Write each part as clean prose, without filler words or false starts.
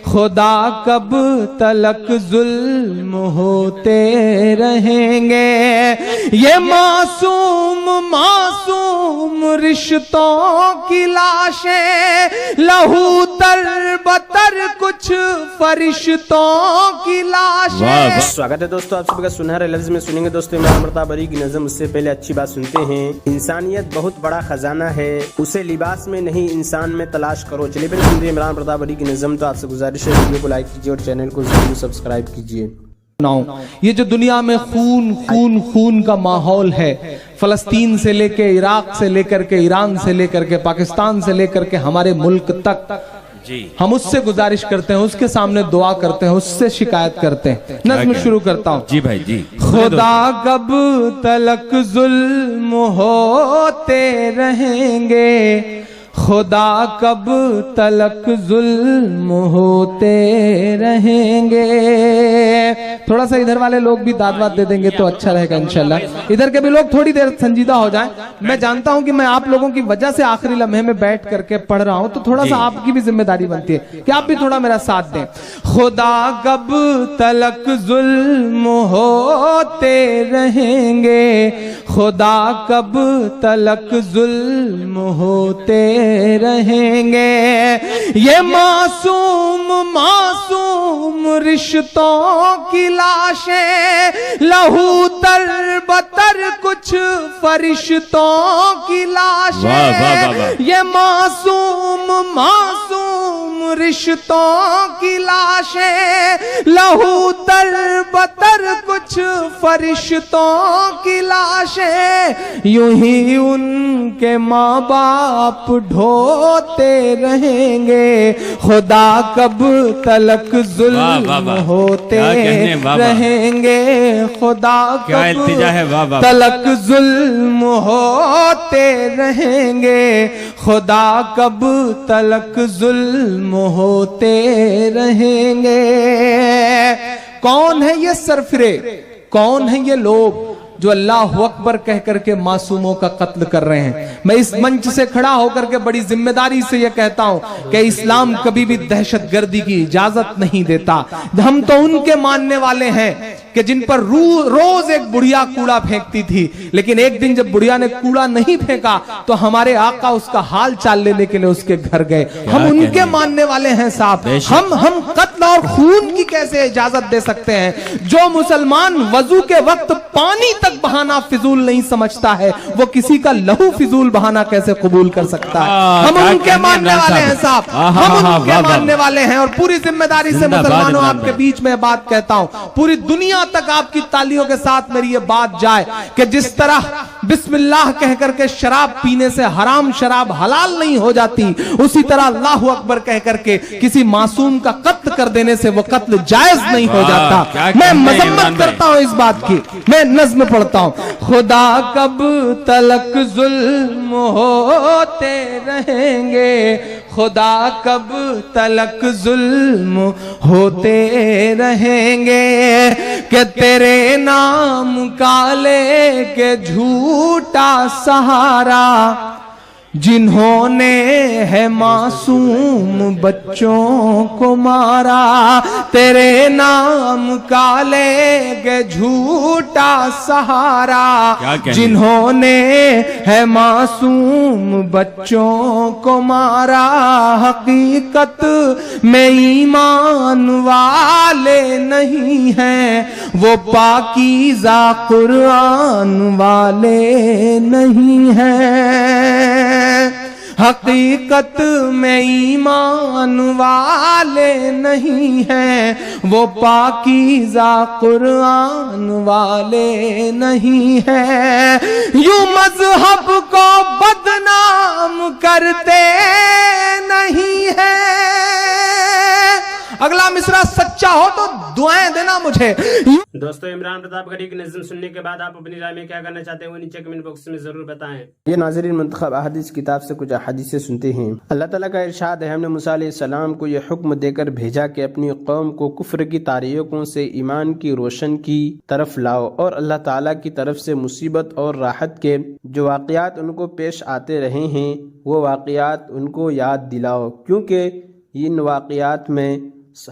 خدا کب تلک ظلم ہوتے رہیں گے. یہ معصوم معصوم رشتوں کی لاشیں لہو تر بتر کچھ فرشتوں کی لاشیں. سواگت ہے دوستو آپ سب کا سنہرے لفظ میں. سنیں گے دوستو عمران مرتضیٰ بری کی نظم. اس سے پہلے اچھی بات سنتے ہیں. انسانیت بہت بڑا خزانہ ہے, اسے لباس میں نہیں انسان میں تلاش کرو. چلیے پھر سنتے ہیں عمران مرتضیٰ بری کی نظم. تو آپ سے گزارش ہے ویڈیو کو لائک کیجیے اور چینل کو ضرور سبسکرائب کیجیے. یہ جو دنیا میں خون خون خون کا ماحول ہے, فلسطین سے لے کے عراق سے لے کر کے ایران سے لے کر کے پاکستان سے لے کر کے ہمارے ملک تک, ہم اس سے گزارش کرتے ہیں, اس کے سامنے دعا کرتے ہیں, اس سے شکایت کرتے ہیں. نظم شروع کرتا ہوں. جی بھائی جی. خدا کب تلک ظلم ہوتے رہیں گے, خدا کب تلک ظلم ہوتے رہیں گے. تھوڑا سا ادھر والے لوگ بھی داد واد دے دیں گے تو اچھا رہے گا انشاءاللہ. ادھر کے بھی لوگ تھوڑی دیر سنجیدہ ہو جائیں. میں جانتا ہوں کہ میں آپ لوگوں کی وجہ سے آخری لمحے میں بیٹھ کر کے پڑھ رہا ہوں, تو تھوڑا سا آپ کی بھی ذمہ داری بنتی ہے کہ آپ بھی تھوڑا میرا ساتھ دیں. خدا کب تلک ظلم ہوتے رہیں گے, خدا کب تلک ظلم ہوتے رہیں گے. یہ معصوم معصوم رشتوں کی لاشیں لہو تر بتر کچھ فرشتوں کی لاشیں. یہ معصوم معصوم رشتوں کی لاشیں لہو تر بتر کچھ فرشتوں کی لاشیں. یوں ہی ان کے ماں باپ ڈھوتے رہیں گے, خدا کب تلک ظلم ہوتے رہیں گے. خدا کب تلک ظلم ہوتے رہیں گے, خدا کب تلک ظلم ہوتے رہیں گے. کون ہے یہ سرفرے, کون ہے یہ لوگ جو اللہ اکبر کہہ کر کے معصوموں کا قتل کر رہے ہیں؟ میں اس منچ سے کھڑا ہو کر کے بڑی ذمہ داری سے یہ کہتا ہوں کہ اسلام کبھی بھی دہشت گردی کی اجازت نہیں دیتا. ہم تو ان کے ماننے والے ہیں کہ جن پر روز ایک بڑھیا کوڑا پھینکتی تھی, لیکن ایک دن جب بڑھیا نے کوڑا نہیں پھینکا تو ہمارے آقا اس کا حال چال لینے کے لیے اس کے گھر گئے. ہم ان کے ماننے والے ہیں صاحب. ہم قتل اور خون کی کیسے اجازت دے سکتے ہیں؟ جو مسلمان وضو کے وقت پانی تک بہانا فضول نہیں سمجھتا ہے, وہ کسی کا لہو فضول بہانا کیسے قبول کر سکتا ہے؟ ہم ان کے ماننے والے ہیں صاحب, ہم ان کے ماننے والے ہیں. اور پوری ذمہ داری سے مسلمانوں آپ کے بیچ میں بات کہتا ہوں, پوری دنیا تک آپ کی تالیوں کے ساتھ میری یہ بات جائے کہ جس طرح بسم اللہ کہہ کر کے شراب پینے سے حرام شراب حلال نہیں ہو جاتی, اسی طرح اللہ اکبر کہہ کر کے کسی معصوم کا قتل کر دینے سے وہ قتل جائز نہیں ہو جاتا. میں مذمت کرتا ہوں اس بات کی. میں نظم پڑھتا ہوں. خدا کب تلک ظلم ہوتے رہیں گے, خدا کب تلک ظلم ہوتے رہیں گے, کہ تیرے نام کا لے کے جھوٹا سہارا جنہوں نے ہے معصوم بچوں کو مارا. تیرے نام کا لے کے جھوٹا سہارا جنہوں نے ہے معصوم بچوں کو مارا. حقیقت میں ایمان والے نہیں ہیں, وہ پاکیزہ قرآن والے نہیں ہیں. حقیقت میں ایمان والے نہیں ہیں, وہ پاکیزہ قرآن والے نہیں ہیں. یوں مذہب کو بدنام کرتے نہیں ہیں. اگلا مصرع سچا ہو تو دعائیں دینا مجھے. دوستو عمران پرتاپ گڑھی کی نظم سننے کے بعد آپ اپنی رائے میں کیا کرنا چاہتے ہیں وہ نیچے کمنٹ باکس میں ضرور بتائیں. یہ ناظرین منتخب احادیث کتاب سے کچھ احادیث سنتے ہیں. اللہ تعالیٰ کا ارشاد ہے, ہم نے موسیٰ علیہ السلام کو یہ حکم دے کر بھیجا کہ اپنی قوم کو کفر کی تاریکیوں سے ایمان کی روشن کی طرف لاؤ, اور اللہ تعالیٰ کی طرف سے مصیبت اور راحت کے جو واقعات ان کو پیش آتے رہے ہیں وہ واقعات ان کو یاد دلاؤ, کیونکہ ان واقعات میں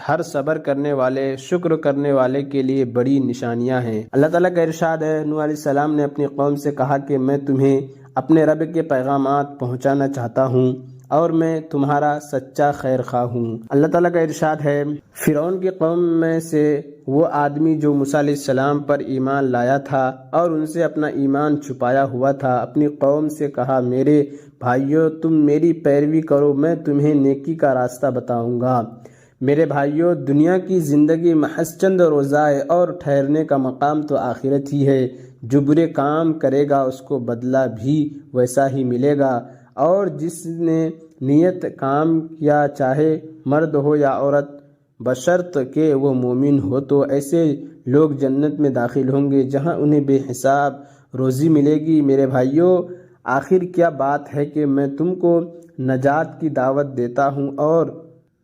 ہر صبر کرنے والے شکر کرنے والے کے لیے بڑی نشانیاں ہیں۔ اللہ تعالیٰ کا ارشاد ہے، نوح علیہ السلام نے اپنی قوم سے کہا کہ میں تمہیں اپنے رب کے پیغامات پہنچانا چاہتا ہوں اور میں تمہارا سچا خیر خواہ ہوں۔ اللہ تعالیٰ کا ارشاد ہے، فرعون کی قوم میں سے وہ آدمی جو موسیٰ علیہ السلام پر ایمان لایا تھا اور ان سے اپنا ایمان چھپایا ہوا تھا، اپنی قوم سے کہا، میرے بھائیو تم میری پیروی کرو، میں تمہیں نیکی کا راستہ بتاؤں گا۔ میرے بھائیو، دنیا کی زندگی محض چند روزہ ہے اور ٹھہرنے کا مقام تو آخرت ہی ہے۔ جو برے کام کرے گا اس کو بدلہ بھی ویسا ہی ملے گا، اور جس نے نیت کام کیا، چاہے مرد ہو یا عورت، بشرط کہ وہ مومن ہو، تو ایسے لوگ جنت میں داخل ہوں گے جہاں انہیں بے حساب روزی ملے گی۔ میرے بھائیو، آخر کیا بات ہے کہ میں تم کو نجات کی دعوت دیتا ہوں اور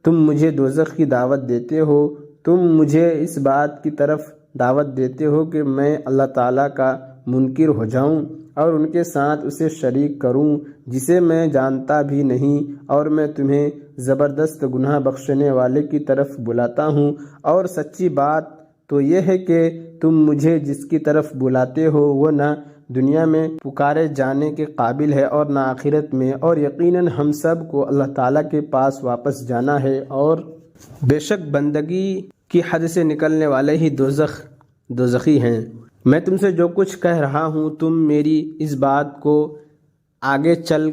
تم مجھے دوزخ کی دعوت دیتے ہو۔ تم مجھے اس بات کی طرف دعوت دیتے ہو کہ میں اللہ تعالیٰ کا منکر ہو جاؤں اور ان کے ساتھ اسے شریک کروں جسے میں جانتا بھی نہیں، اور میں تمہیں زبردست گناہ بخشنے والے کی طرف بلاتا ہوں۔ اور سچی بات تو یہ ہے کہ تم مجھے جس کی طرف بلاتے ہو وہ نہ دنیا میں پکارے جانے کے قابل ہے اور نہ آخرت میں، اور یقیناً ہم سب کو اللہ تعالیٰ کے پاس واپس جانا ہے، اور بے شک بندگی کی حد سے نکلنے والے ہی دوزخی ہیں۔ میں تم سے جو کچھ کہہ رہا ہوں تم میری اس بات کو آگے چل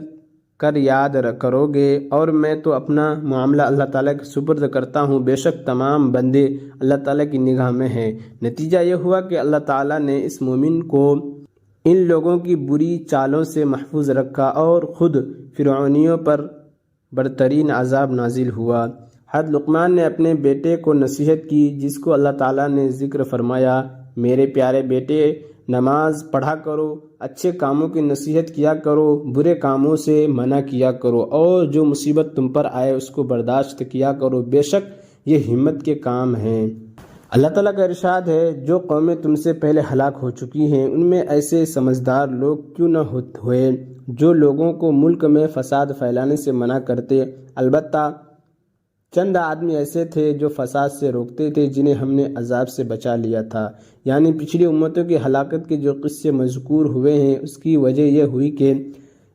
کر یاد کرو گے، اور میں تو اپنا معاملہ اللہ تعالیٰ کے سپرد کرتا ہوں، بے شک تمام بندے اللہ تعالیٰ کی نگاہ میں ہیں۔ نتیجہ یہ ہوا کہ اللہ تعالیٰ نے اس مومن کو ان لوگوں کی بری چالوں سے محفوظ رکھا اور خود فرعونیوں پر برترین عذاب نازل ہوا۔ حضرت لقمان نے اپنے بیٹے کو نصیحت کی، جس کو اللہ تعالیٰ نے ذکر فرمایا، میرے پیارے بیٹے، نماز پڑھا کرو، اچھے کاموں کی نصیحت کیا کرو، برے کاموں سے منع کیا کرو، اور جو مصیبت تم پر آئے اس کو برداشت کیا کرو، بے شک یہ ہمت کے کام ہیں۔ اللہ تعالیٰ کا ارشاد ہے، جو قومیں تم سے پہلے ہلاک ہو چکی ہیں ان میں ایسے سمجھدار لوگ کیوں نہ ہوئے جو لوگوں کو ملک میں فساد پھیلانے سے منع کرتے۔ البتہ چند آدمی ایسے تھے جو فساد سے روکتے تھے، جنہیں ہم نے عذاب سے بچا لیا تھا۔ یعنی پچھلی امتوں کی ہلاکت کے جو قصے مذکور ہوئے ہیں، اس کی وجہ یہ ہوئی کہ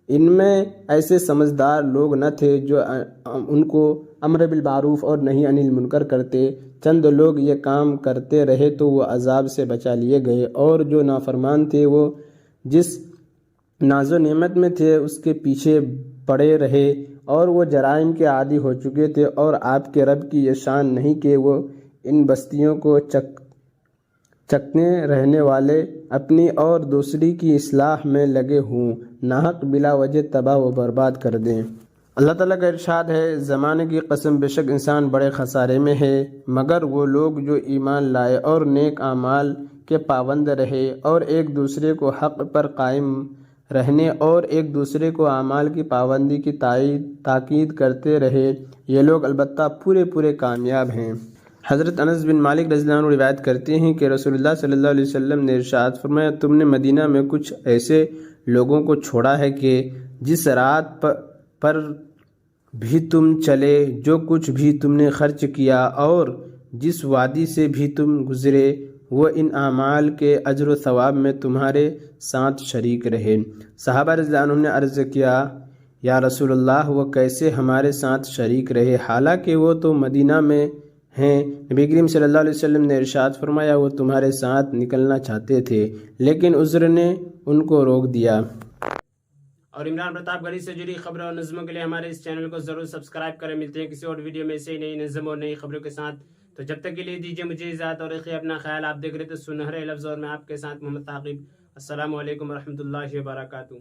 ان میں ایسے سمجھدار لوگ نہ تھے جو ان کو امر بالمعروف اور نہی عن المنکر کرتے۔ چند لوگ یہ کام کرتے رہے تو وہ عذاب سے بچا لیے گئے، اور جو نافرمان تھے وہ جس ناز و نعمت میں تھے اس کے پیچھے پڑے رہے، اور وہ جرائم کے عادی ہو چکے تھے۔ اور آپ کے رب کی یہ شان نہیں کہ وہ ان بستیوں کو چکنے رہنے والے اپنی اور دوسری کی اصلاح میں لگے ہوں، ناحق بلا وجہ تباہ و برباد کر دیں۔ اللہ تعالیٰ کا ارشاد ہے، زمانے کی قسم، بے شک انسان بڑے خسارے میں ہے، مگر وہ لوگ جو ایمان لائے اور نیک اعمال کے پابند رہے، اور ایک دوسرے کو حق پر قائم رہنے اور ایک دوسرے کو اعمال کی پابندی کی تاکید کرتے رہے، یہ لوگ البتہ پورے کامیاب ہیں۔ حضرت انس بن مالک رضی اللہ عنہ روایت کرتے ہیں کہ رسول اللہ صلی اللہ علیہ وسلم نے ارشاد فرمایا، تم نے مدینہ میں کچھ ایسے لوگوں کو چھوڑا ہے کہ جس رات پر بھی تم چلے، جو کچھ بھی تم نے خرچ کیا، اور جس وادی سے بھی تم گزرے، وہ ان اعمال کے اجر و ثواب میں تمہارے ساتھ شریک رہے۔ صحابہ رضی اللہ عنہم نے عرض کیا، یا رسول اللہ، وہ کیسے ہمارے ساتھ شریک رہے، حالانکہ وہ تو مدینہ میں ہیں؟ نبی کریم صلی اللہ علیہ وسلم نے ارشاد فرمایا، وہ تمہارے ساتھ نکلنا چاہتے تھے لیکن عذر نے ان کو روک دیا۔ اور عمران پرتاپ گڑھی سے جڑی خبروں اور نظموں کے لیے ہمارے اس چینل کو ضرور سبسکرائب کریں۔ ملتے ہیں کسی اور ویڈیو میں ایسے ہی نئی نظم اور نئی خبروں کے ساتھ، تو جب تک کے لیے دیجیے مجھے اجازت اور رکھیے اپنا خیال۔ آپ دیکھ رہے تھے سنہرے لفظ اور میں آپ کے ساتھ محمد ثاقب۔ السلام علیکم ورحمۃ اللہ وبرکاتہ۔